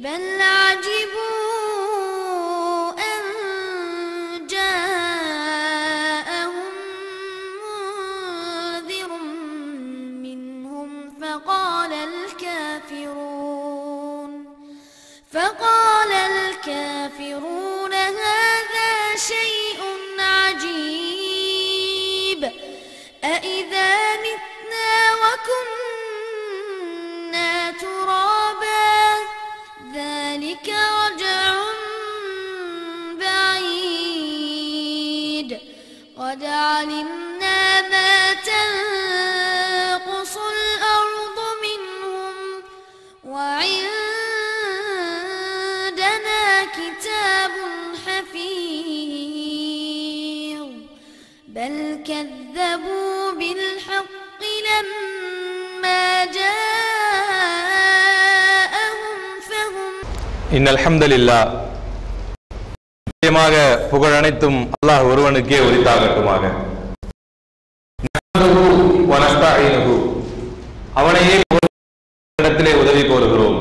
بل عجبوا أن جاءهم منذر منهم فقال الكافرون هذا شيء عجيب أإذا متنا وكنا ترابا ذلك رجع بعيد قد علمنا ما تنقص الأرض منهم وعندنا كتاب حفيظ بل كذبوا بالحق لما جاءهم فهم إن الحمد لله நிச்சயமாக புகழ் அனைத்தும் அல்லாஹ் ஒருவனுக்கே உரித்தாகட்டுமாக. அவனையே இடத்திலே உதவி கோருகிறோம்.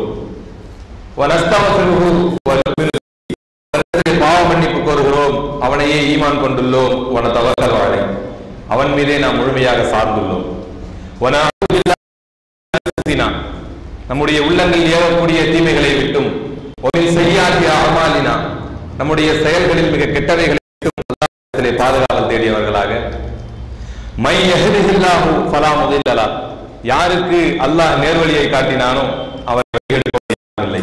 பாவ மன்னிப்பு கோருகிறோம். அவனையே ஈமான் கொண்டுள்ளோம். அவன் மீதே நாம் முழுமையாக சார்ந்துள்ளோம். நம்முடைய உள்ளங்கள் ஏவக்கூடிய தீமைகளை விட்டும் நம்முடைய செயல்களில் மிக கெட்டவைகளை பாதுகாவல் தேடியவர்களாக யாருக்கு அல்லாஹ் நேர்வழியை காட்டினானோ அவர் வழிகேடுபவர்களே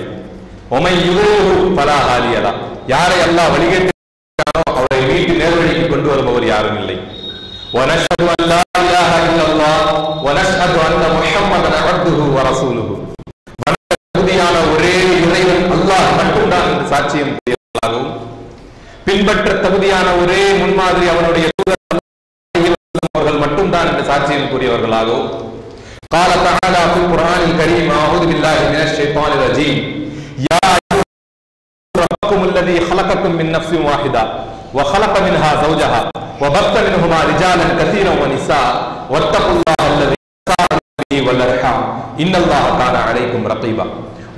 யாரை அல்லாஹ் வழிகேட்டானோ அவரை வீட்டு நேர்வழிக்கு கொண்டு வருபவர் யாரும் இல்லை. ஒரே இறைவன் அல்லாஹ் மட்டும்தான் என்று சாட்சியம் கூறியவர்களாகவும் பின்பற்ற தகுதியான ஒரே முன்மாதிரி அவனுடைய அவர்கள் மட்டும்தான் என்று சாட்சியம் கூறியவர்களாகவும் قال تعالى في القرآن الكريم أعوذ بالله من الشيطان الرجيم يا ربكم الذي خلقكم من نفس واحدة وخلق منها زوجها وبث منهما رجالا كثيرا ونساء واتقوا الله الذي تساءلون به والأرحام إن الله كان عليكم رقيبا.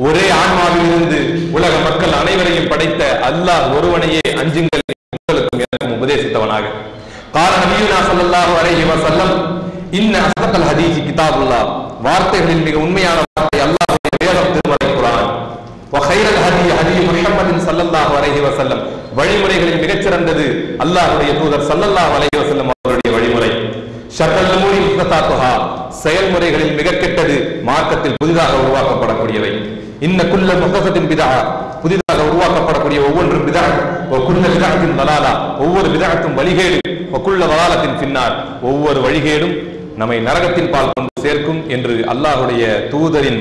ஒரே ஆன்மாவிலிருந்து உலக மக்கள் அனைவரையும் படைத்த அல்லாஹ் ஒருவனையே அஞ்சுங்கள் உங்களுக்கும் எனக்கும் உபதேசித்தவனாக. قال نبينا صلى الله عليه وسلم إن أصدق الحديث كتاب الله. வார்த்தைகளில் மிக உண்மையான வார்த்தை அல்லாஹ்வுடைய வேதம் திருமறை குர்ஆன். وخير الهدي هدي محمد صلى الله عليه وسلم. வழிமுறைகளில் மிகச்சிறந்தது அல்லாஹ்வுடைய தூதர் ஸல்லல்லாஹு அலைஹி வஸல்லம் அவருடைய வழிமுறை. ஷர்ருல் உமூரி முஹ்தஸாத்துஹா. செயல்முறைகளில் மிக கெட்டது மார்க்கத்தில் புதிதாக உருவாக்கப்படக்கூடியவை. இன்ன குல்ல முஹ்தஸத்தின் பிதஆ. புதிதாக உருவாக்கப்படக்கூடிய ஒவ்வொன்றும் பிதஆ. வ குல்ல பிதஅத்தின் தலாலா. ஒவ்வொரு பிதஅத்தும் வழிகேடு. வ குல்ல தலாலத்தின் ஃபின்னார். ஒவ்வொரு வழிகேடும் நம்மை நரகத்தின் பால் கொண்டு சேர்க்கும் என்று அல்லாஹ்வுடைய தூதரின்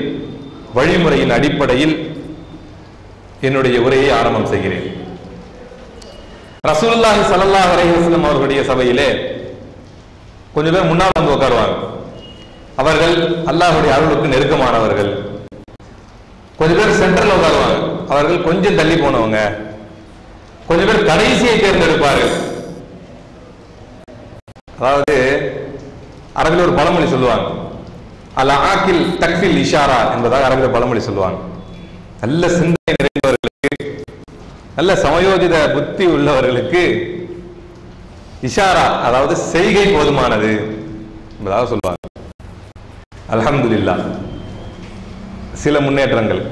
வழிமுறையின் அடிப்படையில் என்னுடைய உரையை ஆரம்பம் செய்கிறேன். ரசூலுல்லாஹி ஸல்லல்லாஹு அலைஹி வஸல்லம் அவர்களுடைய சபையிலே கொஞ்சம் பேர் முன்னால் வந்து உட்காருவாங்க. அவர்கள் அல்லாஹ்வுடைய அருளுக்கு நெருக்கமானவர்கள். கொஞ்சம் பேர் சென்டர்ல உட்காருவாங்க. அவர்கள் கொஞ்சம் தள்ளி போனவங்க. கொஞ்சம் பேர் கடைசியை தேர்ந்தெடுப்பார்கள். அதாவது அரபில் ஒரு பழமொழி சொல்லுவாங்க, அல் ஆக்கில் தக்ஃபில் இஷாரா என்பதாக அரபில் பழமொழி சொல்லுவாங்க. நல்ல சிந்தனை நிறைந்தவர்களுக்கு, நல்ல சமயோஜித புத்தி உள்ளவர்களுக்கு இஷாரா அதாவது செய்கை போதுமானது என்பதாக சொல்லுவாங்க. அல்ஹம்துலில்லாஹ் சில முன்னேற்றங்கள்.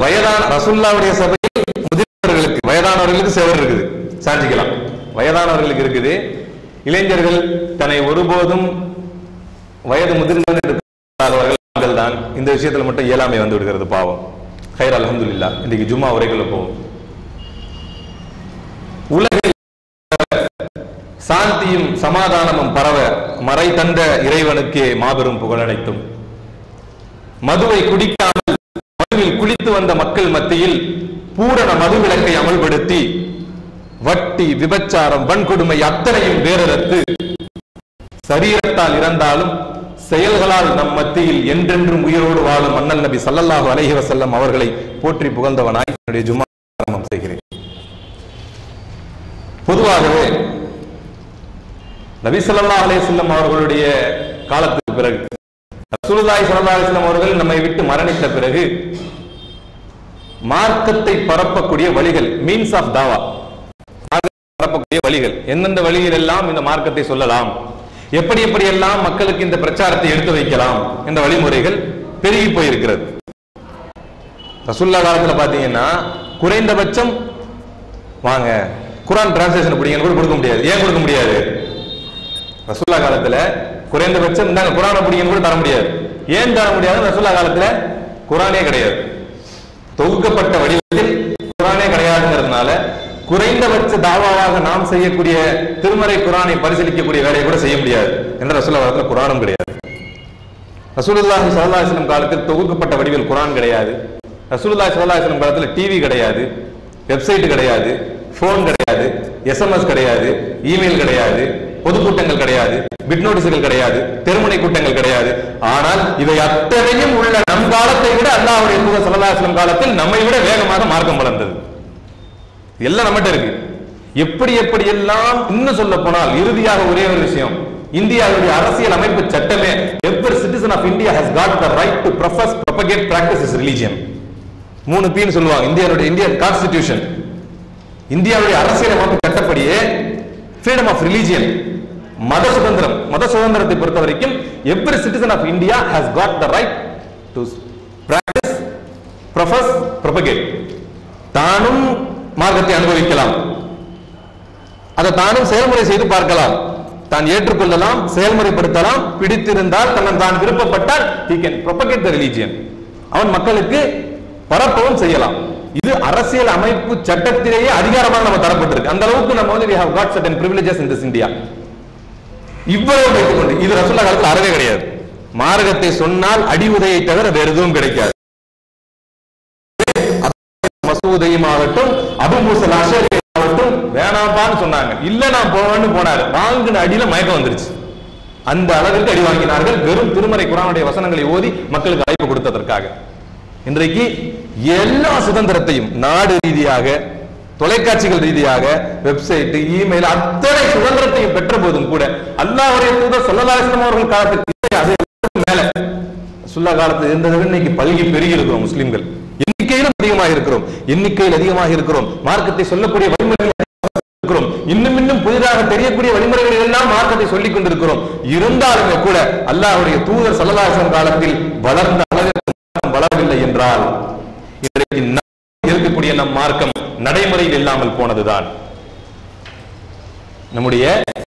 வயதான ரசூலுல்லாஹ்வுடைய சபையில் முதிர்ந்தவர்களுக்கு, வயதானவர்களுக்கு செவர் இருக்குது, சாஞ்சிக்கலாம். வயதானவர்களுக்கு இருக்குது. இளைஞர்கள் தன்னை ஒருபோதும் வயது முதிர்ந்தவர்கள் தான். இந்த விஷயத்துல மட்டும் இயலாமை வந்து விடுகிறது, பாவம். ஹைர் அல்ஹம்துலில்லாஹ். இன்னைக்கு ஜும்மா உரைக்குள்ள போவோம். உலகில் சாந்தியும் சமாதானமும் பரவ மறை தந்த இறைவனுக்கே மாபெரும் புகழ் அனைத்தும். மதுவை குடிக்காமல் மதுவில் குளித்து வந்த மக்கள் மத்தியில் பூரண மதுவிலக்கை அமல்படுத்தி வட்டி, விபச்சாரம், வன்கொடுமை அத்தனையும் வேறறுத்து சரீரத்தால் இறந்தாலும் செயல்களால் நம் மத்தியில் என்றென்றும் உயிரோடு வாழும் அண்ணல் நபி ஸல்லல்லாஹு அலைஹி வஸல்லம் அவர்களை போற்றி புகழ்ந்தவனாய் என்னுடைய ஜும்மா ஆரம்பம் செய்கிறேன். பொதுவாகவே நபி ஸல்லல்லாஹு அலைஹி வஸல்லம் அவர்களுடைய காலத்துக்கு பிறகு ரசூலுல்லாஹி ஸல்லல்லாஹு அலைஹி வஸல்லம் அவர்கள் நம்மை விட்டு மரணித்த பிறகு மார்க்கத்தை பரப்பக்கூடிய வழிகள், மீன்ஸ் ஆஃப் தாவா, பரப்பக்கூடிய வழிகள், எந்தெந்த வழியில் எல்லாம் இந்த மார்க்கத்தை சொல்லலாம், எப்படி எப்படி எல்லாம் மக்களுக்கு இந்த பிரச்சாரத்தை எடுத்து வைக்கலாம் என்ற வழிமுறைகள் பெருகி போயிருக்கிறது. ரசூலுல்லாஹ் காலத்துல பாத்தீங்கன்னா குறைந்தபட்சம் வாங்க குர்ஆன் டிரான்ஸ்லேஷன் படிங்கன்னு கூட கொடுக்க முடியாது. ஏன் கொடுக்க முடியாது? ரசூலுல்லாஹ் காலத்துல குறைந்தபட்சம் இந்தாங்க குர்ஆனை படிங்கன்னு கூட தர முடியாது. ஏன் தர முடியாது? ரசூலுல்லாஹ் காலத்துல குர்ஆனே கிடையாது, தொகுக்கப்பட்ட வடிவத்தில் குர்ஆனே கிடையாதுங்கிறதுனால குறைந்தபட்ச தாவாவாக நாம் செய்யக்கூடிய திருமறை குர்ஆனை பரிசீலிக்கக்கூடிய வேலையை கூட செய்ய முடியாது என்ற ரசூலுல்லாஹ் காலத்துல குர்ஆனும் கிடையாது. ரசூலுல்லாஹி ஸல்லல்லாஹு அலைஹி வஸல்லம் காலத்தில் தொகுக்கப்பட்ட வடிவில் குர்ஆன் கிடையாது. ரசூலுல்லாஹி ஸல்லல்லாஹு அலைஹி வஸல்லம் காலத்தில் டிவி கிடையாது, வெப்சைட் கிடையாது, போன் கிடையாது, எஸ்எம்எஸ் கிடையாது, இமெயில் கிடையாது, பொதுக்கூட்டங்கள் கிடையாது, பிட் நோட்டீஸ்கள் கிடையாது, தெருமுனை கூட்டங்கள் கிடையாது. ஆனால் இவை அத்தனையும் உள்ள நம் காலத்தை விட அல்லாஹ்வுடைய தூதர் ஸல்லல்லாஹு அலைஹி வஸல்லம் காலத்தில் நம்மை விட வேகமாக மார்க்கம் வளர்ந்தது. எல்லாம் நம்மகிட்ட இருக்கு. எப்படி எப்படி எல்லாம் இன்னும் சொல்ல போனால் இறுதியாக ஒரே ஒரு விஷயம், இந்தியாவுடைய அரசியல் அமைப்பு சட்டமே every citizen of India has got the right to profess, propagate, practice his religion. 3 Pன்னு சொல்லுவாங்க இந்தியன் கான்ஸ்டிடியூஷன். இந்தியாவுடைய அரசியல் அமைப்பு சட்டப்படியே freedom of religion, மத சுதந்திரத்தை பொறுத்த வரைக்கும் every citizen of India has got the right to practice, profess, propagate. தானும் மார்க்கத்தை அனுபவிக்கலாம், அதை தானும் செயல்முறை செய்து பார்க்கலாம், தான் ஏற்றுக்கொள்ளலாம், செயல்முறைப்படுத்தலாம், பிடித்திருந்தால் தான் விருப்பப்பட்டால் he can propagate the religion, அவன் மக்களுக்கு பரப்பவும் செய்யலாம். இது அரசியல் அமைப்பு சட்டத்திலேயே அதிகாரமாக நம்ம தரப்பட்டிருக்கு. அந்த அளவுக்கு நம்ம வந்து we have got certain privileges in this India. இவ்வளவு வைத்துக்கொண்டு இது ரசூலுல்லாஹ் காலத்தில் அறவே கிடையாது. மார்க்கத்தை சொன்னால் அடி உதையை தவிர வேற எதுவும் கிடைக்காது. மசூதையும் ஆகட்டும், அபூ மூஸா அல்-அஷ்அரி ஆகட்டும் வேணாம்பான்னு சொன்னாங்க, இல்ல நான் போவேன்னு போனாரு, வாங்கின அடியில மயக்கம் வந்துருச்சு. அந்த அளவிற்கு அடி வாங்கினார்கள், வெறும் திருமறை குர்ஆனுடைய வசனங்களை ஓதி மக்களுக்கு அழைப்பு கொடுத்ததற்காக. இன்றைக்கு எல்லா சுதந்திரத்தையும் நாடு ரீதியாக, தொலைக்காட்சிகள் ரீதியாக, வெப்சைட், இமெயில் அத்தனை சுதந்திரத்தையும் பெற்ற போதும் கூட அல்லாஹ்வுடைய தூதர் ஸல்லல்லாஹு அலைஹி வஸல்லம் அவர்கள் காலத்துக்கு அது மேல ரசூலுல்லாஹ் காலத்துல இருந்ததை இன்னைக்கு பல்கி பெருகி இருக்கிறோம். முஸ்லிம்கள் எண்ணிக்கையில் அதிகமாக இருக்கிறோம். மார்க்கத்தை சொல்லக்கூடிய வழிமுறைகள் இருக்கிறோம். இன்னும் புதிதாக தெரியக்கூடிய வழிமுறைகள் எல்லாம் மார்க்கத்தை சொல்லிக் கொண்டிருக்கிறோம். இருந்தாலுமே கூட அல்லாஹ்வுடைய தூதர் ஸல்லல்லாஹு அலைஹி வஸல்லம் காலத்தில் வளர்ந்த அளவிற்கு வளரவில்லை என்றால் இன்றைக்கு இருக்கக்கூடிய நம் மார்க்கம் நடைமுறையில் இல்லாமல் போனதுதான். நம்முடைய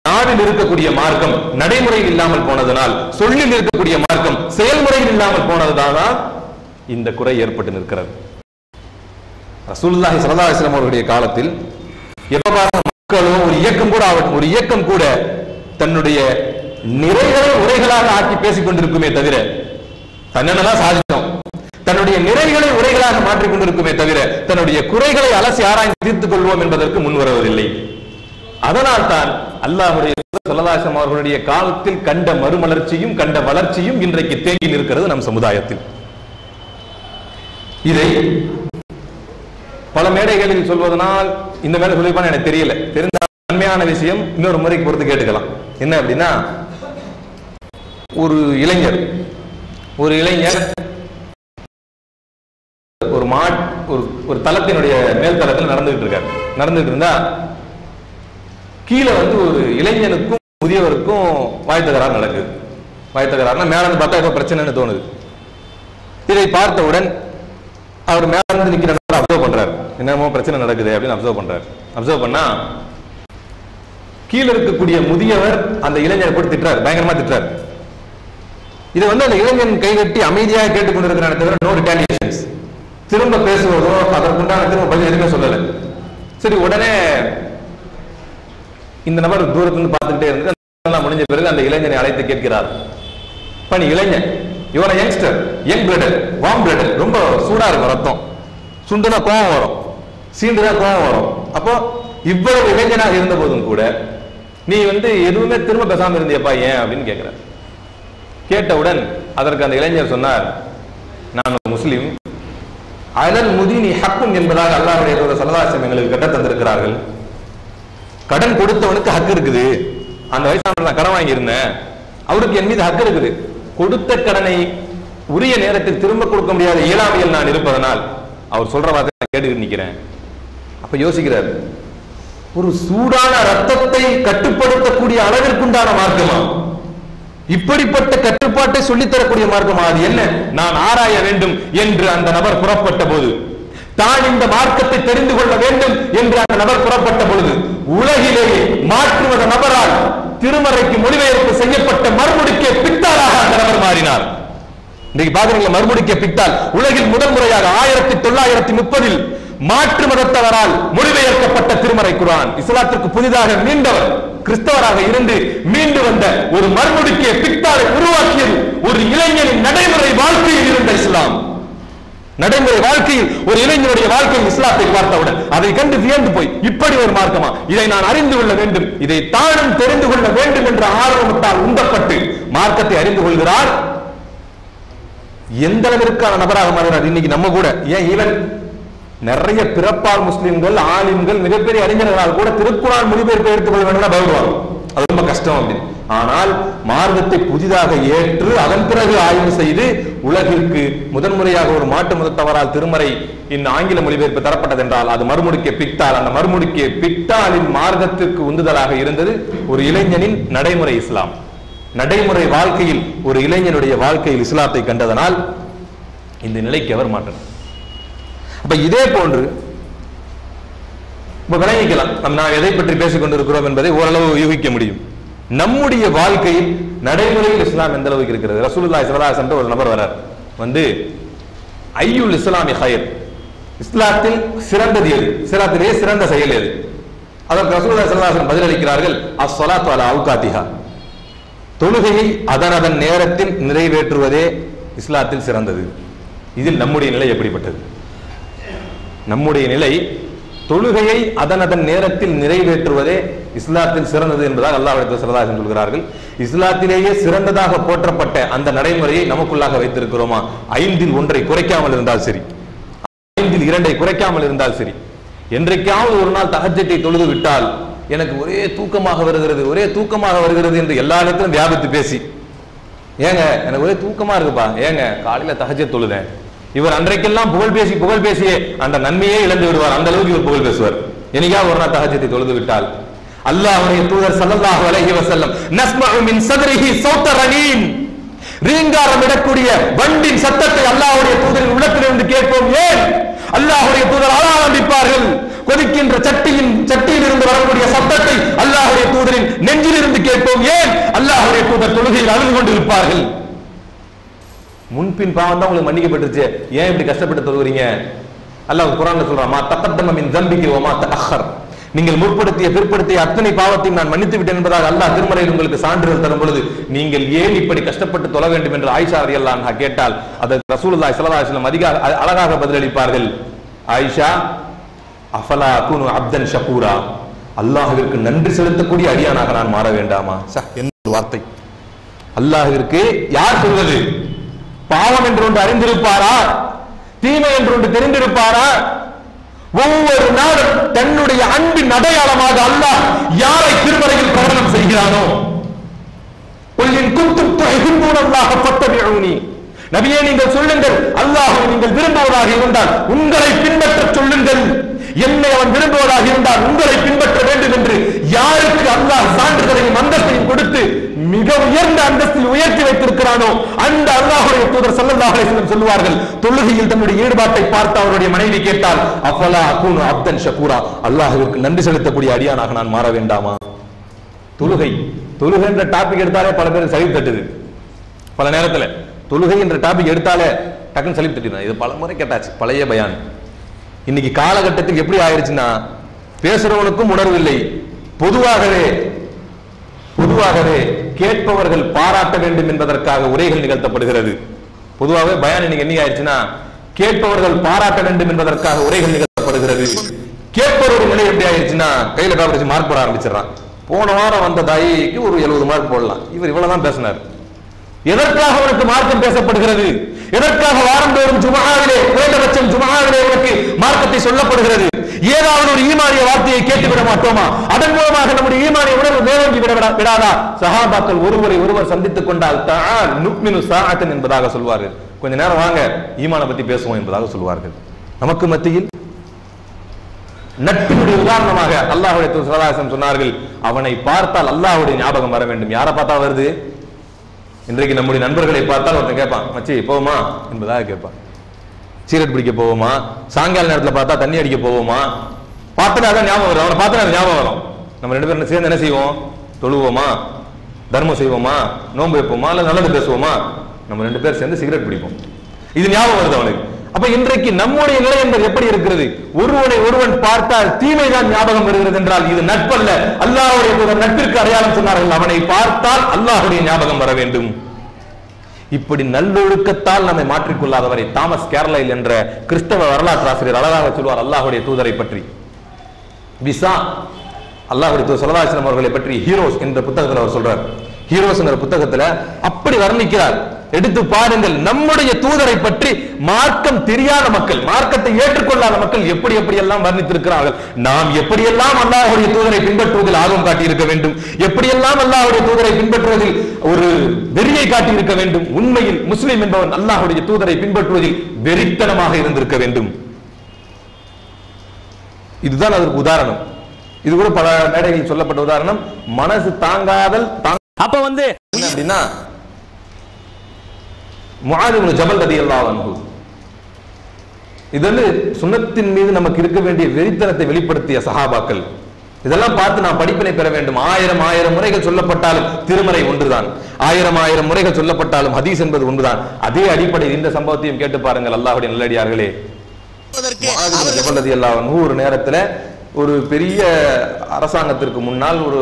நாவில் இருக்கக்கூடிய மார்க்கம் நடைமுறையில் இல்லாமல் போனதனால், சொல்லில் இருக்கக்கூடிய மார்க்கம் செயல்முறையில் இல்லாமல் போனதுதான் இந்த குறை ஏற்பட்டு நிற்கிறது. ரசூலுல்லாஹி ஸல்லல்லாஹு அலைஹி வஸல்லம் அவர்களுடைய காலத்தில் எப்ப மக்களோ ஒரு இயக்கம் கூட தன்னுடைய நிறைகளை உரைகளாக ஆக்கி பேசிக் கொண்டிருக்குமே தவிர, தன்னெல்லாம் சாதித்தோம், தன்னுடைய நிறைகளை உரைகளாக மாற்றிக் கொண்டிருக்குமே தவிர தன்னுடைய குறைகளை அலசி ஆராய்ந்து தீர்த்துக் கொள்வோம் என்பதற்கு முன் வருவதில்லை. அதனால் தான் அல்லாஹ்வுடைய ஸல்லல்லாஹு அலைஹி வஸல்லம் அவர்களுடைய காலத்தில் கண்ட மறுமலர்ச்சியும் கண்ட வளர்ச்சியும் இன்றைக்கு தேங்கி நிற்கிறது நம் சமுதாயத்தில். இதை பல மேடைகளில் சொல்வதனால் இந்த மேடை சொல்லிப்பான்னு எனக்கு தெரியல, தெரிந்த உண்மையான விஷயம் இன்னொரு முறைக்கு பொறுத்து கேட்டுக்கலாம். என்ன அப்படின்னா, ஒரு இளைஞர் ஒரு தளத்தினுடைய மேல் தளத்தில் நடந்துகிட்டு இருந்தா கீழே வந்து ஒரு இளைஞனுக்கும் முதியவருக்கும் வாய் தகராறு நடக்குது. வாய் தகராறுனா மேல இருந்து பார்த்தா ஏதோ பிரச்சனைன்னு தோணுது. இதை பார்த்தவுடன் அவர் மேல இருந்து நிக்கிற அப்சர்வ் பண்றாரு, என்னமோ பிரச்சனை நடக்குது அப்படின்னு அப்சர்வ் பண்ணா கீழே இருக்கக்கூடிய முதியவர் அந்த இளைஞரை போட்டு திட்டுறாரு, பயங்கரமா திட்டுறாரு. இதை வந்து அந்த இளைஞன் கைகட்டி அமைதியாக கேட்டுக்கொண்டிருக்கிறானே தவிர நோ ரிட்டாலியேஷன்ஸ், திரும்ப பேசுவதோ அதற்குண்டான திரும்ப பதில் எதுவுமே சொல்லல. சரி, உடனே இந்த நபர் தூரத்திலிருந்து பார்த்துக்கிட்டே இருந்து முடிஞ்ச பிறகு அந்த இளைஞனை அழைத்து கேட்கிறார். பணி இளைஞன், இவரை youngster, young bladder, warm bladder, ரொம்ப சூடா இருக்கும் ரத்தம், சுண்டுனா கோபம் வரும், சீண்டுனா கோபம் வரும். அப்போ இவ்வளவு இளைஞனாக இருந்த போதும் கூட நீ வந்து எதுவுமே திரும்ப பேசாம இருந்தியப்பா, ஏன் அப்படின்னு கேட்கிற. கேட்டவுடன் அதற்கு அந்த இளைஞர் சொன்னார், நான் ஒரு முஸ்லிம், அலல் முதீனி ஹக்கும் என்பதாக அல்லாஹ்வுடைய தூதர் ஸல்லல்லாஹு அலைஹி வஸல்லம் எங்களுக்கு கட்ட தந்திருக்கிறார்கள். கடன் கொடுத்தவனுக்கு ஹக்கு இருக்குது. அந்த வயசானவர் நான் கடன் வாங்கி இருந்தேன், அவருக்கு என் மீது ஹக்கு இருக்குது. கொடுத்த கடனை உரிய நேரத்தில் திரும்ப கொடுக்க முடியாத இயலாமையில் நான் இருப்பதனால் அவர் சொல்ற வார்த்தை நான் கேட்டு நிக்கிறேன். அப்ப யோசிக்கிறார், ஒரு சூடான ரத்தத்தை கட்டுப்படுத்தக்கூடிய அளவிற்குண்டான மார்க்கமா, இப்படிப்பட்ட கட்டுப்பாட்டை சொல்லித்தரக்கூடிய மார்க்கமா, அது என்ன நான் ஆராய வேண்டும் என்று அந்த நபர் புறப்பட்ட போது, தான் இந்த மார்க்கத்தை தெரிந்து கொள்ள வேண்டும் என்று அந்த நபர் புறப்பட்ட பொழுது, உலகிலேயே மாற்றுவத நபரால் திருமறைக்கு மொழிபெயர்ப்பு செய்யப்பட்ட மறுமுடிக்கே பித்தாளாக அந்த நபர் மாறினார். இன்னைக்கு பாக்குறீங்களா, மறுமுடிக்கே பித்தால் உலகில் முதல் முறையாக 1930 மாற்று மதத்தவரால் மொழிபெயர்க்கப்பட்ட திருமறை குர்ஆன், இஸ்லாத்திற்கு புதிதாக மீண்டவர், கிறிஸ்தவராக இருந்து மீண்டு வந்த ஒரு மறுமுடிக்கே பித்தாலை உருவாக்கியது ஒரு இளைஞனின் நடைமுறை வாழ்க்கையில் இருந்த இஸ்லாம். நடைமுறை வாழ்க்கையில் ஒரு இளைஞனுடைய வாழ்க்கையில் இஸ்லாத்தை பார்த்தவுடன் அதை கண்டு வியந்து போய் இப்படி ஒரு மார்க்கமா, இதை நான் அறிந்து கொள்ள வேண்டும், இதை தானும் தெரிந்து கொள்ள வேண்டும் என்ற ஆர்வத்தால் உந்தப்பட்டு மார்க்கத்தை அறிந்து கொள்கிறார். எந்த அளவிற்கான நபராக மாறுகிறார். இன்னைக்கு நம்ம கூட ஏன் ஈவன் நிறைய பிறப்பால் முஸ்லிம்கள் ஆலிம்கள் மிகப்பெரிய அறிஞர்களால் கூட திருக்குர்ஆன் மொழிபெயர்ப்பை எடுத்துக்கொள்ள வேண்டும் பயப்படுவாங்க, அது ரொம்ப கஷ்டம் அப்படின்னு. ஆனால் மார்க்கத்தை புதிதாக ஏற்று அதன் பிறகு ஆய்வு செய்து உலகிற்கு முதன்முறையாக ஒரு மாட்டு மதத்தவரால் திருமறை இந்த ஆங்கில மொழிபெயர்ப்பு தரப்பட்டது என்றால் அது மறுமுடிக்கே பிக்தால். அந்த மறுமுடிக்கே பிக்தாலின் மார்க்கத்திற்கு உந்துதலாக இருந்தது ஒரு இளைஞனின் நடைமுறை இஸ்லாம். நடைமுறை வாழ்க்கையில் ஒரு இளைஞனுடைய வாழ்க்கையில் இஸ்லாத்தை கண்டதனால் இந்த நிலைக்கு அவர் மாற்றார். அப்ப இதே போன்று விளங்கிக்கலாம், நாம் எதை பற்றி பேசிக் கொண்டிருக்கிறோம் என்பதை ஓரளவு யூகிக்க முடியும். நம்முடைய வாழ்க்கையில் நடைமுறையில் இஸ்லாம் எந்த அளவுக்கு இருக்கிறது. ரசூலுல்லாஹி ஸல்லல்லாஹு அலைஹி வஸல்லம் ஒரு நபர் வரார், வந்து ஐயுல் இஸ்லாமி ஹைர், இஸ்லாத்தில் சிறந்தது எது, இஸ்லாத்திலே சிறந்த செயல் எது? அதற்கு ரசூலுல்லாஹி ஸல்லல்லாஹு அலைஹி வஸல்லம் பதிலளிக்கிறார்கள், அஸ்ஸலாத்து அலா அவுகாத்திஹா, தொழுகையை அதன் நேரத்தில் நிறைவேற்றுவதே இஸ்லாத்தில் சிறந்தது. இதில் நம்முடைய நிலை எப்படிப்பட்டது? நம்முடைய நிலை தொழுகையை அதன் நேரத்தில் நிறைவேற்றுவதே இஸ்லாத்தில் சிறந்தது என்பதாக அல்லாஹ்வுடைய ஸல்லல்லாஹு சொல்கிறார்கள். இஸ்லாத்திலேயே சிறந்ததாக போற்றப்பட்ட அந்த நடைமுறையை நமக்குள்ளாக வைத்திருக்கிறோமா? 5இல் 1 குறைக்காமல் இருந்தால் சரி, 5இல் 2 குறைக்காமல் இருந்தால் சரி, என்றைக்காவது ஒரு நாள் தஹஜ்ஜத்தை தொழுது விட்டால் எனக்கு ஒரே தூக்கமாக வருகிறது, ஒரே தூக்கமாக வருகிறது என்று எல்லா இடத்திலும் வியாபித்து பேசி, ஏங்க எனக்கு ஒரே தூக்கமா இருக்குப்பா, ஏங்க காலையில தஹஜ்ஜத் தொழுதேன், இவர் அன்றைக்கெல்லாம் புகழ் பேசியே அந்த நன்மையே இழந்து விடுவார், அந்த அளவுக்கு இவர் புகழ் பேசுவார். என்னைக்காவது ஒரு நாள் தஹஜ்ஜத்தை தொழுது விட்டால் அல்லாஹ்வுடைய தூதர் ஸல்லல்லாஹு அலைஹி வஸல்லம் நஸ்மஉ மின் ஸத்ரிஹி ஸௌத ரனீன், ரீங்காரம் இடக்கூடிய வண்டின் சத்தத்தை அல்லாஹ்வுடைய தூதரின் உள்ளத்திலிருந்து கேட்போம். ஏன்? அல்லாஹ்வுடைய தூதர் அழ ஆரம்பிப்பார்கள். கொதிக்கின்ற சட்டியில் இருந்து வரக்கூடிய சத்தத்தை அல்லாஹ்வுடைய தூதரின் நெஞ்சில் இருந்து கேட்போம். ஏன்? அல்லாஹ்வுடைய தூதர் தொழுகையில் அழுது கொண்டிருப்பார்கள். முன்பின் பாவம் தான் உங்களுக்கு மன்னிக்கப்பட்டுருச்சு, ஏன் இப்படி கஷ்டப்பட்டு தொழுகிறீங்க? அல்லாஹ் குர்ஆன்ல சொல்றான், மா தகத்தம மின் ஸம்பிகி வ மா தஅக்கர், நீங்கள் முற்படுத்திய பிற்படுத்திய அத்தனை பாவத்தையும் நான் மன்னித்து விட்டேன் என்பதாக அல்லாஹ் திருமறையில் உங்களுக்கு சான்றிதழ் தரும் பொழுது நீங்கள் ஏன் இப்படி கஷ்டப்பட்டு தொழ வேண்டும் என்று ஆயிஷா ரலியல்லாஹு அன்ஹா கேட்டால் அதற்கு ரசூலுல்லாஹி ஸல்லல்லாஹு அலைஹி வஸல்லம் அதிக அழகாக பதிலளிப்பார்கள். ஆயிஷா, அஃபலா அகுனு அப்தன் ஷகூரா, அல்லாஹ்விற்கு நன்றி செலுத்தக்கூடிய அடியானாக நான் மாற வேண்டாமா? என்ன வார்த்தை! அல்லாஹ்விற்கு யார் சொல்வது? பாவம் என்று ஒன்று அறிந்திருப்பாரா? தீமை என்று ஒன்று தெரிந்திருப்பாரா? ஒவ்வொரு நாளும் தன்னுடைய அன்பின் அடையாளமாக அல்லாஹ் யாரை திருமறையில் பிரகடனம் செய்கிறானோ, நபியே நீங்கள் சொல்லுங்கள், அல்லாஹ்வை நீங்கள் விரும்புவதாக இருந்தால் உங்களை பின்பற்ற சொல்லுங்கள், என்னை அவன் விரும்புவதாக இருந்தால் உங்களை பின்பற்ற வேண்டும் என்று யாருக்கு அல்லாஹ் சான்றிதழையும் அந்தஸ்தையும் கொடுத்து மிக உயர்ந்த அந்தஸ்தில் உயர்த்தி வைத்திருக்கிறானோ அந்த அல்லாஹ்வுடைய தூதர் ஸல்லல்லாஹு அலைஹி வஸல்லம் சொல்வார்கள், தொழுகையில் தன்னுடைய ஈடுபாட்டை பார்த்து அவருடைய மனைவி கேட்டால், அஃபலா அகூனு அப்தன் ஷகூரா, அல்லாஹ்விற்கு நன்றி செலுத்தக்கூடிய அடியானாக நான் மாற வேண்டாமா? தொழுகை என்ற டாபிக் எடுத்தாலே பல பேர் சலிப்பு தட்டுது. பல நேரத்தில் தொழுகை என்ற டாபிக் எடுத்தாலே டக்குன்னு சலிப்பு தட்டிடும். இது பல முறை கேட்டாச்சு, பழைய பயான். இன்னைக்கு காலகட்டத்தில் எப்படி ஆயிருச்சுன்னா, பேசுறவனுக்கும் உணர்வு இல்லை, பொதுவாகவே கேட்பவர்கள் பாராட்ட வேண்டும் என்பதற்காக உரைகள் நிகழ்த்தப்படுகிறது. பொதுவாகவே பயான் இன்னைக்கு என்ன ஆயிடுச்சுன்னா, கேட்பவர்கள் பாராட்ட வேண்டும் என்பதற்காக உரைகள் நிகழ்த்தப்படுகிறது. கேட்பவருடைய நிலை எப்படி ஆயிடுச்சுன்னா, கையில காப்பி மார்க் போட ஆரம்பிச்சிடறான். போன வாரம் வந்த தாய்க்கு ஒரு 70 மார்க் போடலாம், இவர் இவ்வளவுதான் பேசினார். எதற்காக அவனுக்கு மார்க்கம் பேசப்படுகிறது? எதற்காக வாரந்தோறும் ஜும்ஆவிலே குறைந்தபட்சம் ஜும்ஆவிலே உனக்கு மார்க்கத்தை சொல்லப்படுகிறது? ஏதாவது ஒரு ஈமானிய வார்த்தையை கேட்டுவிட மாட்டோமா? அதன் மூலமாக நம்முடைய ஈமானிய உணர்வு மேலோங்கி விடாதா? சஹாபாக்கள் ஒருவரை ஒருவர் சந்தித்துக் கொண்டால் தஆல் நுக்மினு சாஅத்தன் என்பதாக சொல்வார்கள். கொஞ்ச நேரம் வாங்க ஈமான பத்தி பேசுவோம் என்பதாக சொல்வார்கள். நமக்கு மத்தியில் நட்பினுடைய உதாரணமாக அல்லாஹ்வுடைய தூதர் ஸல்லல்லாஹு அலைஹி வஸல்லம் சொன்னார்கள், அவனை பார்த்தால் அல்லாஹ்வுடைய ஞாபகம் வர வேண்டும். யாரை பார்த்தா வருது? இன்றைக்கு நம்முடைய நண்பர்களை பார்த்தால் ஒருத்தன் கேட்பான், மச்சி போவோமா என்பதாக கேட்பான். சீரட் பிடிக்க போவோமா, சாயங்கால நேரத்தில் பார்த்தா தண்ணி அடிக்க போவோமா, பார்த்தா அதான் ஞாபகம் வரும். அவனை பார்த்தா ஞாபகம் வரும். நம்ம ரெண்டு பேரும் சேர்ந்து என்ன செய்வோம்? தொழுவோமா, தர்மம் செய்வோமா, நோன்பு வைப்போமா, இல்ல நல்லது பேசுவோமா? நம்ம ரெண்டு பேர் சேர்ந்து சிகரெட் பிடிப்போம். இது ஞாபகம் வருது அவனுக்கு. அப்ப இன்றைக்கு நம்முடைய நிலை என்பது எப்படி இருக்கிறது? ஒருவனை ஒருவன் பார்த்தால் தீமைதான் ஞாபகம் வருகிறது என்றால் இது நட்பல்ல. அல்லாஹ்வுடைய தூதர் நட்பிற்கு அடையாளம் சொன்னார்கள், அவனை பார்த்தால் அல்லாஹ்வுடைய ஞாபகம் வர வேண்டும். இப்படி நல்லொழுக்கத்தால் நம்மை மாற்றிக்கொள்ளாதவரை தாமஸ் கேர்லைல் என்ற கிறிஸ்தவ வரலாற்று ஆசிரியர் அழகாக சொல்வார் அல்லாஹ்வுடைய தூதரை பற்றி. விசா அல்லாஹ்வுடைய தூதர் ஸல்லல்லாஹு அலைஹி வஸல்லம் அவர்களை பற்றி ஹீரோஸ் என்ற புத்தகத்தில் அவர் சொல்றார். ஹீரோஸ் என்ற புத்தகத்துல அப்படி வர்ணிக்கிறார். எடுத்து பாருங்கள், நம்முடைய தூதரை பற்றி மார்க்கம் தெரியாத மக்கள், மார்க்கத்தை ஏற்றுக்கொள்ளாத மக்கள் எப்படி எப்படி எல்லாம் வர்ணித்திருக்கிறார்கள். நாம் எப்படியெல்லாம் அல்லாஹ்வுடைய தூதரை பின்பற்றுவதில் ஆர்வம் காட்டி இருக்க வேண்டும், எப்படியெல்லாம் அல்லாஹ்வுடைய தூதரை பின்பற்றுவதில் ஒரு வெறியை காட்டி இருக்க வேண்டும். உண்மையில் முஸ்லிம் என்பவன் அல்லாஹ்வுடைய தூதரை பின்பற்றுவதில் வெறித்தனமாக இருந்திருக்க வேண்டும். இதுதான் அதற்கு உதாரணம். இது கூட பல மேடைகளில் சொல்லப்பட்ட உதாரணம். மனசு தாங்காதல் அப்ப வந்து என்ன அப்படின்னா, முஆத் இப்னு ஜபல் ரலியல்லாஹு அன்ஹு, இது வந்து சுன்னத்தின் மீது நமக்கு இருக்க வேண்டிய வெறித்தனத்தை வெளிப்படுத்திய சஹாபாக்கள். இதெல்லாம் பார்த்து நாம் படிப்பினை பெற வேண்டும். ஆயிரம் முறைகள் சொல்லப்பட்டாலும் திருமறை ஒன்றுதான், ஆயிரம் முறைகள் சொல்லப்பட்டாலும் ஹதீஸ் என்பது ஒன்றுதான். அதே அடிப்படையில் இந்த சம்பவத்தையும் கேட்டு பாருங்கள் அல்லாஹ்வுடைய நல்லடியார்களே. முஆத் இப்னு ஜபல் ரலியல்லாஹு அன்ஹு ஒரு நேரத்துல ஒரு பெரிய அரசாங்கத்திற்கு முன்னால் ஒரு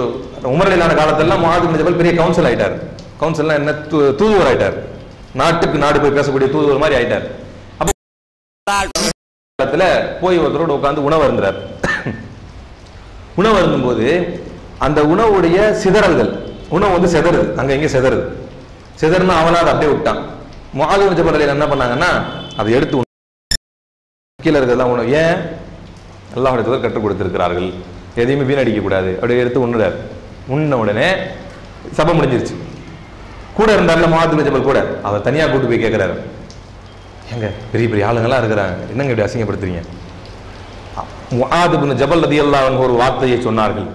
உமரலிலான காலத்தெல்லாம் முஆத் இப்னு ஜபல் பெரிய கவுன்சில் ஆயிட்டார். கவுன்சில்னா என்ன, தூதுவர் ஆயிட்டார். நாட்டுக்கு நாடு போய் பேசக்கூடிய தூதுவர் மாதிரி ஆயிட்டார். அப்ப போய் ஒருத்தரோடு உட்கார்ந்து உணவு அருந்துறார். உணவு அருந்தும் போது அந்த உணவுடைய சிதறல்கள், உணவு வந்து சிதறுது, அங்க இங்க சிதறுது. சிதறுனா அவனா அதை அப்படியே விட்டான். முஆத் இப்னு ஜபல் என்ன பண்ணாங்கன்னா அதை எடுத்து கீழே இருக்கிறதெல்லாம் உணவு, ஏன் அல்லாஹ்வுடைய தூதர் கற்றுக் கொடுத்திருக்கிறார்கள், எதையுமே வீணடிக்க கூடாது, அப்படியே எடுத்து உண்ணுறார். உண்ண உடனே சபை முடிஞ்சிருச்சு. கூட இருந்தார்ல முஆத் இப்னு ஜபல், கூட அவர் தனியா கூட்டு போய் கேட்கிறாரு, எங்க பெரிய பெரிய ஆளுங்கெல்லாம் இருக்கிறாங்க, என்னங்க இப்படி அசிங்கப்படுத்துறீங்க? முஆத் இப்னு ஜபல் ரலியல்லாஹு அன்ஹு ஒரு வார்த்தையை சொன்னார்கள்,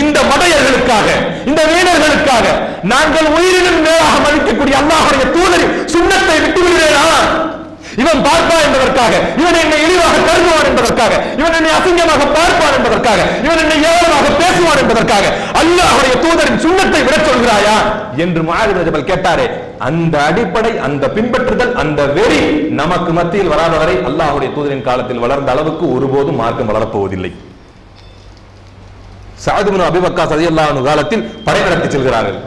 இந்த மடையர்களுக்காக, இந்த வீணர்களுக்காக நாங்கள் உயிரினும் மேலாக மதிக்கக்கூடிய அல்லாஹ்வுடைய தூதரின் சுன்னத்தை விட்டு விடுவேனா? இவன் பார்ப்பான் என்பதற்காக, இவன் என்னை இழிவாக கருதுவான் என்பதற்காக, இவன் என்னை அசிங்கமாக பார்ப்பான் என்பதற்காக, இவன் என்னை ஏளனமாக பேசுவான் என்பதற்காக அல்லாஹ்வுடைய தூதரின் சுன்னத்தை விட சொல்கிறாயா என்று முஆத் இப்னு ஜபல் கேட்டாரே. அந்த அடிப்படை, அந்த பின்பற்றுதல், அந்த வெறி நமக்கு மத்தியில் வராதவரை அல்லாஹ்வுடைய தூதரின் காலத்தில் வளர்ந்த அளவுக்கு ஒருபோதும் மார்க்கம் வளரப்போவதில்லை. சஅத் இப்னு அபீ வக்காஸ் ரலியல்லாஹு அன்ஹு காலத்தில் படை நடத்தி செல்கிறார்கள்.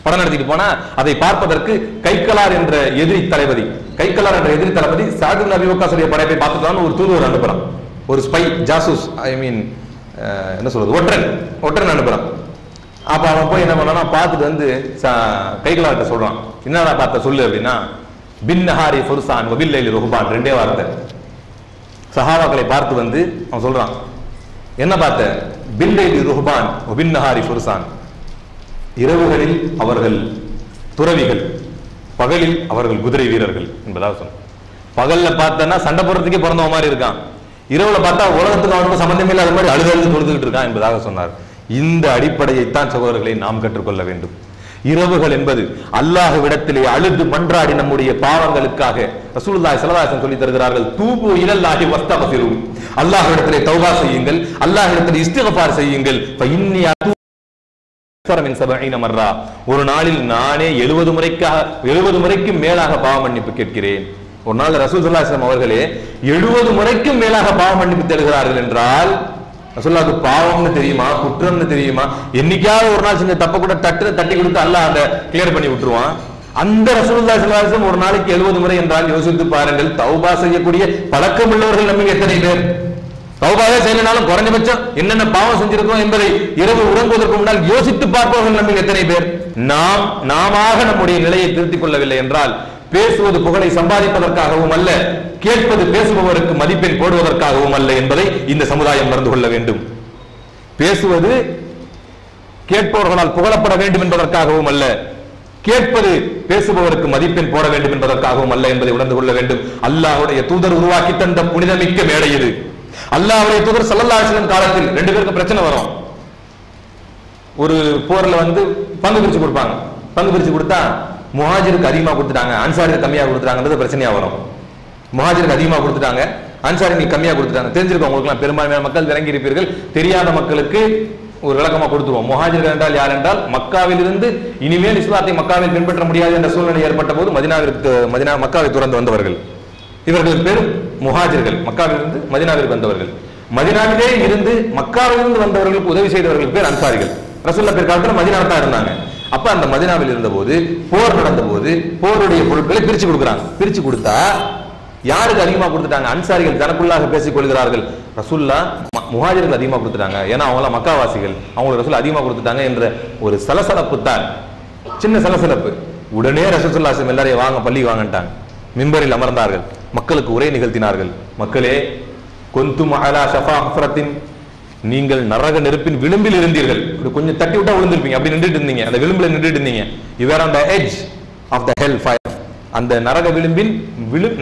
படம் நடத்திட்டு போனா அதை பார்ப்பதற்கு கைக்கலார் என்ற எதிரி தளபதி, கைக்கலார் என்ற எதிரி தளபதி சஅத் இப்னு அபீ வக்காஸ் உடைய படையை பார்த்துட்டான்னு ஒரு தூதுவர் அனுப்புறான். ஒரு ஸ்பை, ஜாசூஸ், என்ன சொல்றது, ஒற்றன் அனுப்புறான். அப்ப அவன் போய் என்ன பண்ணானா, பார்த்துட்டு வந்து கைக்கலார்ட்ட சொல்றான், என்னடா பார்த்த சொல்லு அப்படின்னா, பின் நஹாரி ஃபுர்சான் வபில்லைலி ருஹ்பான், ரெண்டே வார்த்தை. சஹாபாக்களை பார்த்து வந்து அவன் சொல்றான், என்ன பார்த்த? பில்லைலி ருஹ்பான் வபின் நஹாரி ஃபுர்சான், இரவுகளில் அவர்கள் துறவிகள், பகலில் அவர்கள் குதிரை வீரர்கள் என்பதாக சொன்ன. பகல்ல பார்த்தா சண்டை போடுறதுக்கே பிறந்தவ மாதிரி இருக்கான், இரவுல பார்த்தா உலகத்துக்கு அவனுக்கு சம்பந்தமே இல்லாத மாதிரி அழுது தொழுதுகிட்டு இருக்கான் என்பதாக சொன்னார். இந்த அடிப்படையைத்தான் சகோதரர்களை நாம் கற்றுக்கொள்ள வேண்டும். இரவுகள் என்பது அல்லாஹ்விடத்திலே அழுது மன்றாடி நம்முடைய பாவங்களுக்காக ரசூலுல்லாஹி ஸல்லல்லாஹு அலைஹி வஸல்லம் சொல்லி தருகிறார்கள், தூபு இலல்லாஹி வஸ்தக்ஃபிரு, அல்லாஹ்விடத்திலே தௌபா செய்யுங்கள், அல்லாஹ்விடத்திலே இஸ்திக்ஃபார் செய்யுங்கள். ஃபஇன்னி ஒரு நாளில் நானே 70 முறைக்கும் மேலாக பாவ மன்னிப்பு கேட்கிறேன். ஒரு நாள் ரசூல் ஸல்லல்லாஹு அலைஹி வஸல்லம் அவர்களே 70 முறைக்கும் மேலாக பாவ மன்னிப்பு தேடுகிறார்கள் என்றால் ரசூலுல்லாஹ்க்கு பாவம்னு தெரியுமா, குற்றம்னு தெரியுமா? என்னைக்காவது ஒரு நாள் செஞ்ச தப்ப கூட தட்டி கொடுத்து அல்லாஹ் அதை கிளியர் பண்ணி விட்டுருவான். அந்த ரசூலுல்லாஹி ஸல்லல்லாஹு அலைஹி வஸல்லம் ஒரு நாளைக்கு 70 முறை என்றால் யோசித்து பாருங்கள், தௌபா செய்யக்கூடிய பழக்கம் உள்ளவர்கள் நம்ம எத்தனை பேர்? தௌபாவே செய்யலனாலும் குறைஞ்சபட்சம் என்னென்ன பாவம் செஞ்சிருக்கோம் என்பதை இரவு உறங்குவதற்கு முன்னால் யோசித்து பார்ப்பவர்கள் நம்ம எத்தனை பேர்? நாம நம்முடைய நிலையை திருத்திக் கொள்ளவில்லை என்றால் பேசுவது புகழை சம்பாதிப்பதற்காகவும் அல்ல, கேட்பது பேசுபவருக்கு மதிப்பெண் போடுவதற்காகவும் அல்ல என்பதை இந்த சமுதாயம் மறந்து கொள்ள வேண்டும். பேசுவது கேட்பவர்களால் புகழப்பட வேண்டும் என்பதற்காகவும் அல்ல, கேட்பது பேசுபவருக்கு மதிப்பெண் போட வேண்டும் என்பதற்காகவும் அல்ல என்பதை உணர்ந்து கொள்ள வேண்டும். அல்லாஹ்வுடைய தூதர் உருவாக்கி தந்த புனிதமிக்க மேடை இது. அல்லாஹ்வுடைய தூதர் ஸல்லல்லாஹு அலைஹி வஸல்லம் காலத்தில் ரெண்டு பேருக்கு பிரச்சனை வரும். ஒரு போர்ல பங்கு பிரிச்சு கொடுப்பாங்க. பங்கு பிரிச்சு கொடுத்தா முஹாஜிருக்கு அதிகமா கொடுத்துட்டாங்க, அன்சாரிக்கு கம்மியா கொடுத்துட்டாங்கன்றது பிரச்சனையா வரும். முஹாஜிருக்கு அதிகமா கொடுத்துட்டாங்க, அன்சாரிக்கு கம்மியா கொடுத்துட்டாங்க. தெரிஞ்சிருக்கும் உங்களுக்கு, பெரும்பான்மையான மக்கள் விளங்கி இருப்பீர்கள். தெரியாத மக்களுக்கு ஒரு விளக்கமா கொடுத்துருவோம். முஹாஜிர்கள் என்றால் யார் என்றால், மக்காவில் இருந்து இனிமேல் இஸ்லாத்தை மக்காவில் பின்பற்ற முடியாது என்ற சூழ்நிலை ஏற்பட்ட போது மக்காவை துறந்து வந்தவர்கள். இவர்கள் பெரும் முஹாஜிர்கள், மக்காவில் இருந்து மதீனாவிற்கு வந்தவர்கள். மதீனாவிலே இருந்து மக்காவில் இருந்து வந்தவர்களுக்கு உதவி செய்தவர்கள் பேர் அன்சாரிகள். ரசூலுல்லாஹ் பிற்காலத்தில் மதீனாவில் தான் இருந்தாங்க. அப்ப அந்த மதீனாவில் இருந்த போது போர் நடந்த போது போருடைய பொருட்களை பிரிச்சு கொடுக்குறாங்க. பிரிச்சு கொடுத்தா யாருக்கு அதிகமா கொடுத்துட்டாங்க? அன்சாரிகள் தனக்குள்ளாக பேசிக் கொள்கிறார்கள், ரசூலுல்லாஹ் முஹாஜிர்கள் அதிகமா கொடுத்துட்டாங்க, ஏன்னா அவங்க மக்காவாசிகள், அவங்களுக்கு ரசூல் அதிகமா கொடுத்துட்டாங்க என்ற ஒரு சலசலப்பு தான், சின்ன சலசலப்பு. உடனே ரசூலுல்லாஹ் எல்லாரையும் வாங்க பள்ளி வாங்கட்டாங்க. மிம்பரில் அமர்ந்தார்கள், மக்களுக்கு உரை நிகழ்த்தினார்கள். மக்களே, குந்தும் அலா ஷஃபா ஹுஃப்ரத்தின், நீங்கள் நரக நெருப்பின் விளிம்பில் இருந்தீர்கள். கொஞ்சம் தட்டி விட்டா விழுந்திருப்பீங்க, அப்படி நின்றுட்டு இருந்தீங்க, அந்த விளிம்பில் நின்றுட்டு இருந்தீங்க. You are on the edge of the hell fire, அந்த நரக விளிம்பின்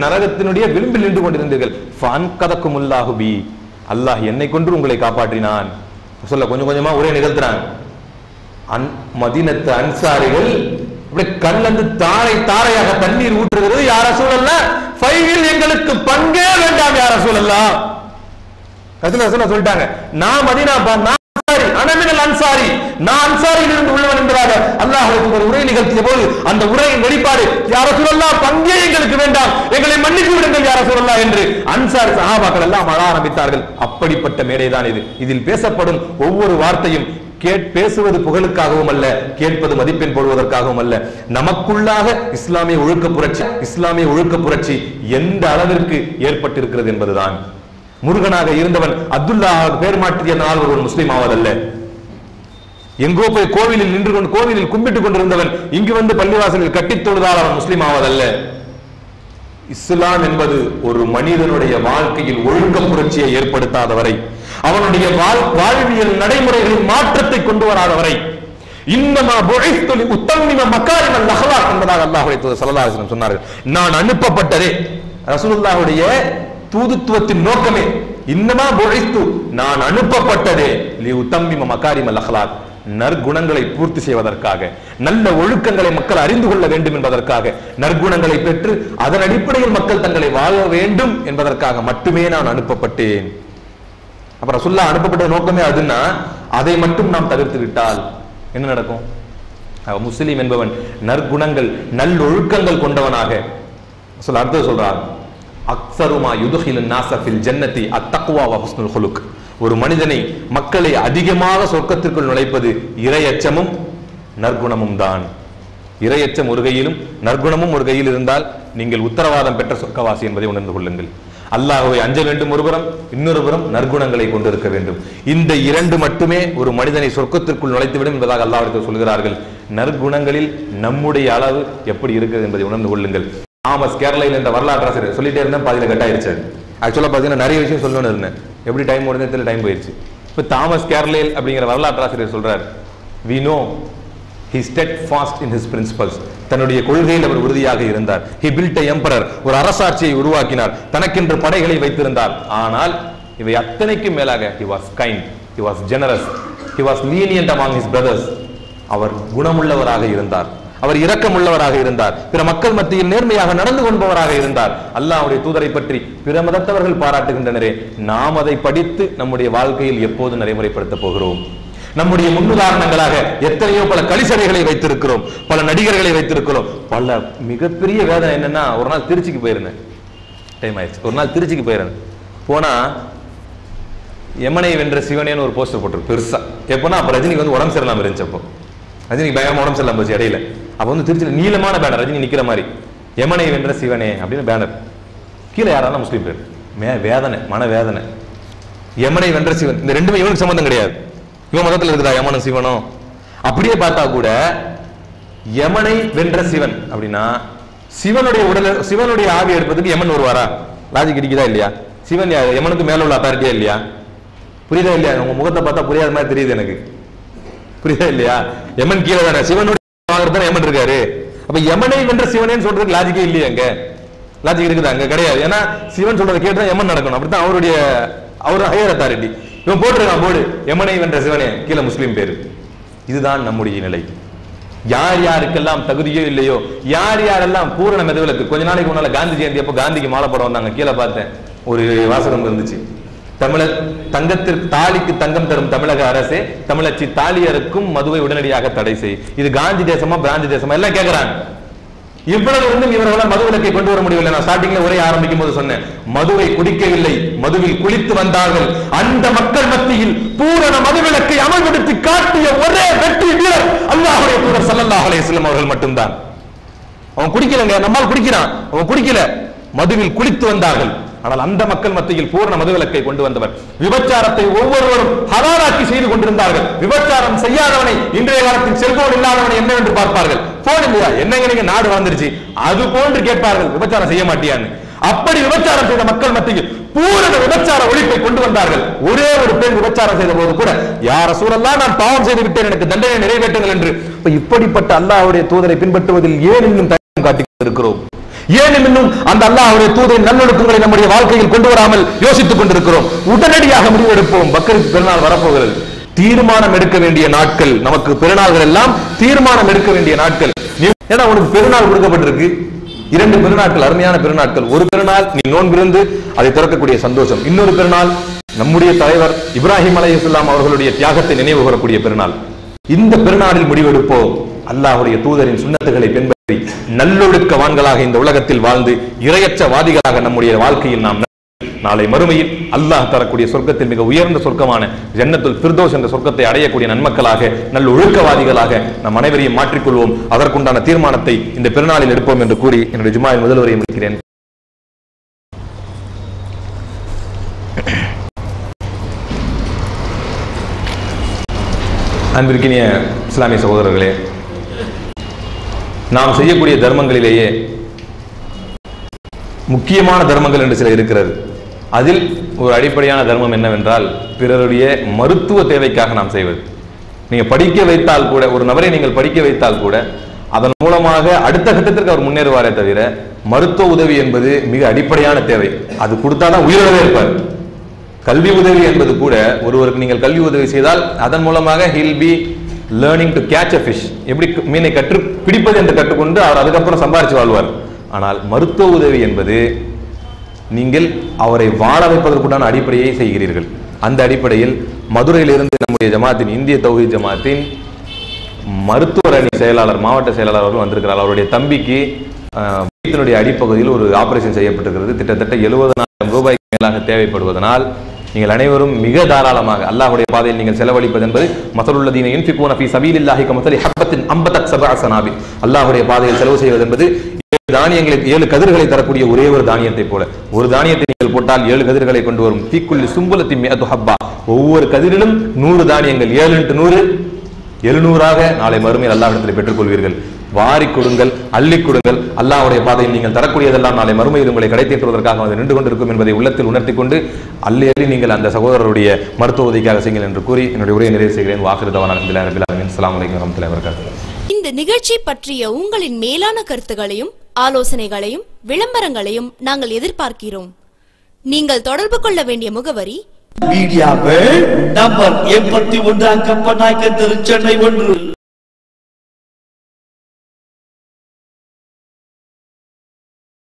நரகத்தினுடைய விளிம்பில் நின்று கொண்டிருந்தீர்கள். ஃபன்கதகுமுல்லாஹு பி, அல்லாஹ் என்னை கொண்டு உங்களை காப்பாற்றினான். சொல்ல கொஞ்சம் கொஞ்சமா உரை நிகழ்த்துறாங்க. மதீனத்து அன்சாரிகள் அப்படியே கண்ணிலிருந்து தாரை தாரையாக தண்ணீர் ஊற்றுகிறது. யார் ரசூலல்லாஹ், ஃபைவில் எங்களுக்கு பங்கே வேண்டாம் யார் ரசூலல்லாஹ். சொல்லிட்டாங்க, நான் மதீனா அன்சாரி, நான் அன்சாரியில் இருந்து உள்ளவன் என்பதாக அல்லாஹ்வுக்கு ஒரு உரை நிகழ்த்திய போது அந்த உரையின் வெளிப்பாடு, யார் ரசூலல்லாஹ் பங்கே எங்களுக்கு வேண்டாம், எங்களை மன்னித்து விடுங்கள் யார் ரசூலல்லாஹ் என்று அன்சார் சஹாபாக்கள் எல்லாம் அழ ஆரம்பித்தார்கள். அப்படிப்பட்ட மேடைதான் இது. இதில் பேசப்படும் ஒவ்வொரு வார்த்தையும் பேசுவது புகழுக்காகவும் அல்ல, கேட்பது மதிப்பெண் போடுவதற்காகவும் அல்ல. நமக்குள்ளாக இஸ்லாமிய ஒழுக்க புரட்சி எந்த அளவிற்கு ஏற்பட்டிருக்கிறது என்பதுதான். முருகனாக இருந்தவன் அப்துல்லாஹ் பேர் மாற்றிய நாள் ஒரு முஸ்லீம் ஆவதல்ல. எங்கோ போய் கோவிலில் நின்று கொண்டு கோவிலில் கும்பிட்டுக் கொண்டிருந்தவன் இங்கு வந்து பள்ளிவாசலில் கட்டித் தொழுதால் அவன் முஸ்லீம் ஆவதல்ல. இஸ்லாம் என்பது ஒரு மனிதனுடைய வாழ்க்கையில் ஒழுக்க புரட்சியை ஏற்படுத்தாதவரை, அவனுடைய வாழ்வியல் நடைமுறைகளின் மாற்றத்தை கொண்டு வராதவரை, இன்னமா புஇஸ்து லிஉத்தம்மிம மகாரிமல் அஹ்லாக் என்பதாக அல்லாஹ்வுடைய தூதர் ஸல்லல்லாஹு அலைஹி வஸல்லம் சொன்னார்கள். நான் அனுப்பப்பட்டதே, ரசூலுல்லாஹ்வுடைய தூதுத்துவத்தின் நோக்கமே இன்னமா புஇஸ்து, நான் அனுப்பப்பட்டதே லிஉத்தம்மிம மகாரிமல் அஹ்லாக், நற்குணங்களை பூர்த்தி செய்வதற்காக, நல்ல ஒழுக்கங்களை மக்கள் அறிந்து கொள்ள வேண்டும் என்பதற்காக, நற்குணங்களை பெற்று அதன் அடிப்படையில் மக்கள் தங்களை வாழ வேண்டும் என்பதற்காக மட்டுமே நான் அனுப்பப்பட்டேன். அப்புறம் ரசூலுல்லாஹ் அனுப்பப்பட்ட நோக்கமே அதுன்னா, அதை மட்டும் நாம் தவிர்த்து விட்டால் என்ன நடக்கும்? முஸ்லிம் என்பவன் நற்குணங்கள் நல்லொழுக்கங்கள் கொண்டவனாக அடுத்தது சொல்றார், அக்ஸருமா யுதுஹிலுன் நாஸ ஃபில் ஜன்னதி அத்தக்வா வ ஹுஸ்னுல் குலுக். ஒரு மனிதனை, மக்களை அதிகமாக சொர்க்கத்திற்குள் நுழைப்பது இறையச்சமும் நற்குணமும் தான். இறையச்சம் ஒரு கையிலும் நற்குணமும் ஒரு கையில் இருந்தால் நீங்கள் உத்தரவாதம் பெற்ற சொர்க்கவாசி என்பதை உணர்ந்து கொள்ளுங்கள். அல்லாஹ்வை அஞ்ச வேண்டும் ஒரு புறம், இன்னொரு புறம் நற்குணங்களை கொண்டிருக்க வேண்டும். இந்த இரண்டு மட்டுமே ஒரு மனிதனை சொர்க்கத்திற்குள் நுழைத்துவிடும் என்பதாக அல்லாஹ் சொல்கிறார்கள். நற்குணங்களில் நம்முடைய அளவு எப்படி இருக்கிறது என்பதை உணர்ந்து கொள்ளுங்கள். தாமஸ் கேர்லைல் என்ற வரலாற்று ஆசிரியர் சொல்லிட்டே இருந்தேன், பாதியில கட் ஆயிருச்சு. ஆக்சுவலா பாத்தீங்கன்னா நிறைய விஷயம் சொல்லணும்னு இருந்தேன், எப்படி டைம் ஓடுது டைம் போயிருச்சு. இப்ப தாமஸ் கேர்லைல் அப்படிங்கிற வரலாற்று ஆசிரியர் சொல்றார், we know he steadfast in his principles, தன்னுடைய கொள்கையில் அவர் உறுதியாக இருந்தார். he built a emperor, ஒரு அரசாட்சியை உருவாக்கினார், தனக்கென்று படைகளை வைத்திருந்தார். ஆனால் இவை அத்தனைக்கும் மேலாக he was kind, he was generous, he was lenient among his brothers. அவர் குணமுள்ளவராக இருந்தார், அவர் இரக்கமுள்ளவராக இருந்தார், பிற மக்கள் மத்தியில் நேர்மையாக நடந்து கொள்பவராக இருந்தார். அல்லாஹ்வுடைய தூதரை பற்றி பிற மதத்தவர்கள் பாராட்டுகின்றனரே, நாம் அதை படித்து நம்முடைய வாழ்க்கையில் எப்போது நடைமுறைப்படுத்த போகிறோம்? நம்முடைய முன்னுதாரணங்களாக எத்தனையோ பல கலிசடைகளை வைத்திருக்கிறோம், பல நடிகர்களை வைத்திருக்கிறோம். பல மிகப்பெரிய வேதனை என்னன்னா, ஒரு நாள் திருச்சிக்கு போயிருந்தேன், டைம் ஆயிடுச்சு. ஒரு நாள் திருச்சிக்கு போயிருந்தேன், போனா யமனை வென்ற சிவனேன்னு ஒரு போஸ்டர் போட்டிருக்கு பெருசா. எப்போனா அப்ப ரஜினிக்கு வந்து உடம்பு சரியில்லாம இருந்துச்சு. அப்போ ரஜினிக்கு பயங்கரமா உடம்பு சரியில்லாம போச்சு இடையில. அப்ப வந்து திருச்சியில் நீளமான பேனர், ரஜினி நிக்கிற மாதிரி, யமனை வென்ற சிவனே அப்படின்னு பேனர். கீழே யாராலும் முஸ்லீம் பேர், வேதனை, மன வேதனை. யமனை வென்ற சிவன், இந்த ரெண்டுமே இவனுக்கு சம்பந்தம் கிடையாது. இவன் மதத்தில் இருக்குதா யமனும் சிவனும்? அப்படியே பார்த்தா கூட யமனை வென்ற சிவன் அப்படின்னா சிவனுடைய ஆவி எடுப்பதுக்கு யமன் வருவாரா? லாஜிக் இருக்குதா இல்லையா? சிவன் யமனுக்கு மேல உள்ள அத்தாரிட்டியா இல்லையா? புரியுதா இல்லையா? உங்க முகத்தை பார்த்தா புரியாத மாதிரி தெரியுது எனக்கு. புரியுதா இல்லையா? யமன் கீழே தானே, சிவனுடைய யமன் இருக்காரு. அப்ப யமனை வென்ற சிவனேன்னு சொல்றதுக்கு லாஜிக்கே இல்லையா? அங்க லாஜிக் இருக்குது? அங்க கிடையாது. ஏன்னா சிவன் சொல்றதை கேட்டுதான் யமன் நடக்கணும். அப்படித்தான் அவர் ஹையர் அத்தாரிட்டி. இவன் போட்டிருக்கான் போர்டு, யமனை வென்ற சிவனே, கீழே முஸ்லீம் பேரு. இதுதான் நம்முடைய நிலை. யார் யாருக்கெல்லாம் தகுதியோ இல்லையோ, யார் யாரெல்லாம் பூரண மெதுவிலக்கு. கொஞ்ச நாளைக்கு முன்னால காந்தி ஜெயந்தி அப்போ காந்திக்கு மாலை போட வந்தாங்க. கீழே பார்த்தேன் ஒரு வாசகம் இருந்துச்சு, தங்கத்திற்கு தாலிக்கு தங்கம் தரும் தமிழக அரசே, தமிழச்சி தாலியருக்கும் மதுவை உடனடியாக தடை செய். இது காந்தி தேசமா பிராந்தி தேசமா எல்லாம் கேட்கிறாங்க. இவ்வளவு இருந்தும் இவர்களால் மதுவிலக்கை கொண்டு வர முடியவில்லை. நான் ஸ்டார்டிங்ல உரை ஆரம்பிக்கும் போது சொன்னேன், மதுவை குடிக்கவில்லை, மதுவில் குளித்து வந்தார்கள். அந்த மக்கள் மத்தியில் பூரண மதுவிலக்கை அமல்படுத்தி காட்டிய ஒரே வெற்றி வீரர் அல்லாஹ்வுடைய தூதர் ஸல்லல்லாஹு அலைஹி வஸல்லம் அவர்கள் மட்டும்தான். அவன் குடிக்கலங்க, நம்மால் குடிக்கிறான், அவன் குடிக்கல, மதுவில் குளித்து வந்தார்கள். ஆனால் அந்த மக்கள் மத்தியில் பூரண மதுவிலக்கை கொண்டு வந்தவர். விபச்சாரத்தை ஒவ்வொருவரும் ஹலாலாக்கி செய்து கொண்டிருந்தார்கள். விபச்சாரம் செய்யாதவனை, இன்றைய காலத்தில் செல்போன் இல்லாதவனை என்னவென்று பார்ப்பார்கள். போன் இல்லையா, என்னங்க நீங்க நாடு வளர்ந்துருச்சு, அது போன்று கேட்பார்கள், விபச்சாரம் செய்ய மாட்டியான்னு. அப்படி விபச்சாரம் செய்த மக்கள் மத்தியில் பூரண விபச்சார ஒழிப்பை கொண்டு வந்தார்கள். ஒரே ஒரு பெண் விபச்சாரம் செய்த போது கூட, யா ரசூலல்லாஹ், நான் பாவம் செய்து விட்டேன், எனக்கு தண்டனை நிறைவேற்றுங்கள் என்று. இப்படிப்பட்ட அல்லாஹ்வுடைய தூதரை பின்பற்றுவதில் ஏன் இன்னும் தயக்கம் காட்டிக் கொண்டிருக்கிறோம்? ஏன் இன்னும் அந்த அல்லாஹ்வுடைய தூதரின் நல்லொழுக்கங்களை நம்முடைய வாழ்க்கையில் கொண்டு வராமல் யோசித்துக் கொண்டிருக்கிறோம்? உடனடியாக முடிவெடுப்போம். பக்ரீத் பெருநாள் வரப்போகிறது. தீர்மானம் எடுக்க வேண்டிய நாட்கள், நமக்கு பெருநாள்கள் எல்லாம் தீர்மானம் எடுக்க வேண்டிய நாட்கள். ஏன்னா உனக்கு பெருநாள் கொடுக்கப்பட்டிருக்கு, 2 பெருநாட்கள், அருமையான பெருநாட்கள். ஒரு பெருநாள் நீ நோன்பிருந்து அதை திறக்கக்கூடிய சந்தோஷம். இன்னொரு பெருநாள் நம்முடைய தலைவர் இப்ராஹிம் அலைஹிஸ்ஸலாம் அவர்களுடைய தியாகத்தை நினைவு கூறக்கூடிய பெருநாள். இந்த பெருநாளில் முடிவெடுப்போம். அல்லாஹ்வுடைய தூதரின் சுன்னத்துகளை பின்பற்றி நல்லொழுக்கவான்களாக இந்த உலகத்தில் வாழ்ந்து இறையற்றவாதிகளாக நம்முடைய வாழ்க்கையில் நாம் நாளை மறுமையில் அல்லாஹ் தரக்கூடிய சொர்க்கத்தில் மிக உயர்ந்த சொர்க்கமான ஜன்னத்துல் ஃபிர்தௌஸ் என்ற சொர்க்கத்தை அடையக்கூடிய நன்மக்களாக, நல்ல ஒழுக்கவாதிகளாக நம் அனைவரையும் மாற்றிக்கொள்வோம். அதற்குண்டான தீர்மானத்தை இந்த பெருநாளில் எடுப்போம் என்று கூறி என்னுடைய ஜும்மாவின் முதல் உரையை முடிக்கிறேன். அன்பிற்கினிய இஸ்லாமிய சகோதரர்களே, நாம் செய்யக்கூடிய தர்மங்களிலேயே முக்கியமான தர்மங்கள் என்று சில இருக்கிறது. அதில் ஒரு அடிப்படையான தர்மம் என்னவென்றால், பிறருடைய மருத்துவ தேவைக்காக நாம் செய்வது. நீங்க படிக்க வைத்தால் கூட, ஒரு நபரை நீங்கள் படிக்க வைத்தால் கூட, அதன் மூலமாக அடுத்த கட்டத்திற்கு அவர் முன்னேறுவாரே தவிர, மருத்துவ உதவி என்பது மிக அடிப்படையான தேவை. அது கொடுத்தாதான் உயிரோடவே இருப்பார். கல்வி உதவி என்பது கூட, ஒருவருக்கு நீங்கள் கல்வி உதவி செய்தால் அதன் மூலமாக he'll be learning to catch a fish, எப்படி மீனை கற்று பிடிப்பது என்று கற்றுக்கொண்டு அவர் அதுக்கப்புறம் சம்பாதிச்சு வாழ்வார். ஆனால் மருத்துவ உதவி என்பது நீங்கள் அவரை வாழ வைப்பதற்குண்டான அடிப்படையை செய்கிறீர்கள். அந்த அடிப்படையில் மதுரையிலிருந்து நம்முடைய ஜமாத்தின், இந்திய தௌஹீத் ஜமாத்தின் மருத்துவர் அணி செயலாளர், மாவட்ட செயலாளர் அவர்கள் வந்திருக்கிறார். அவருடைய தம்பிக்கு வயிற்றினுடைய அடிப்பகுதியில் ஒரு ஆபரேஷன் செய்யப்பட்டிருக்கிறது. கிட்டத்தட்ட 70,000 ரூபாய்க்கு மேலாக தேவைப்படுவதனால் நீங்கள் அனைவரும் மிக தாராளமாக அல்லாஹ்வுடைய பாதையில் நீங்கள் செலவழிப்பது என்பது மஸலுல்லதீன யுன்ஃபிகூன ஃபீ ஸபீலில்லாஹி கமஸலி ஹப்பத்தின் அம்பதத் சபஅ ஸனாபில், அல்லாஹ்வுடைய பாதையில் செலவு செய்வது என்பது 7 தானியங்களை, 7 கதிர்களை தரக்கூடிய ஒரே ஒரு தானியத்தை போல. ஒரு தானியத்தை நீங்கள் போட்டால் 7 கதிர்களை கொண்டு வரும். ஃபீ குல்லி சும்புலத்தின் மிஅது ஹப்பா, ஒவ்வொரு கதிரிலும் 100 தானியங்கள், 7 × 100 700ஆக நாளை மறுமையில் அல்லாஹ்விடத்தில் பெற்றுக் கொள்வீர்கள். வாரி கொடுங்கள், அள்ளி கொடுங்கள். அல்லாஹ்வுடைய பாதையில் நீங்கள் தரக்கூடியதெல்லாம் நாளை மறுமையில் உங்களை கிடைத்தேற்றுவதற்காக வந்து நின்று கொண்டிருக்கும் என்பதை உள்ளத்தில் உணர்த்தி கொண்டு அள்ளி அள்ளி நீங்கள் அந்த சகோதரருடைய மருத்துவ உதவிக்காக செய்யுங்கள் என்று கூறி என்னுடைய உரையை நிறைவு செய்கிறேன். வாஹிரு தவானா அல்ஹம்துலில்லாஹி ரப்பில் ஆலமீன். அஸ்ஸலாமு அலைக்கும் வரஹ்மத்துல்லாஹி வபரகாத்துஹு. இந்த நிகழ்ச்சி பற்றிய உங்களின் மேலான கருத்துகளையும் ஆலோசனைகளையும் விளம்பரங்களையும் நாங்கள் எதிர்பார்க்கிறோம். நீங்கள் தொடர்பு கொள்ள வேண்டிய முகவரி மீடியா வேர்ல்ட் நம்பர் 81 அங்கப்பநாயக்கன் தெரு, சென்னை 1.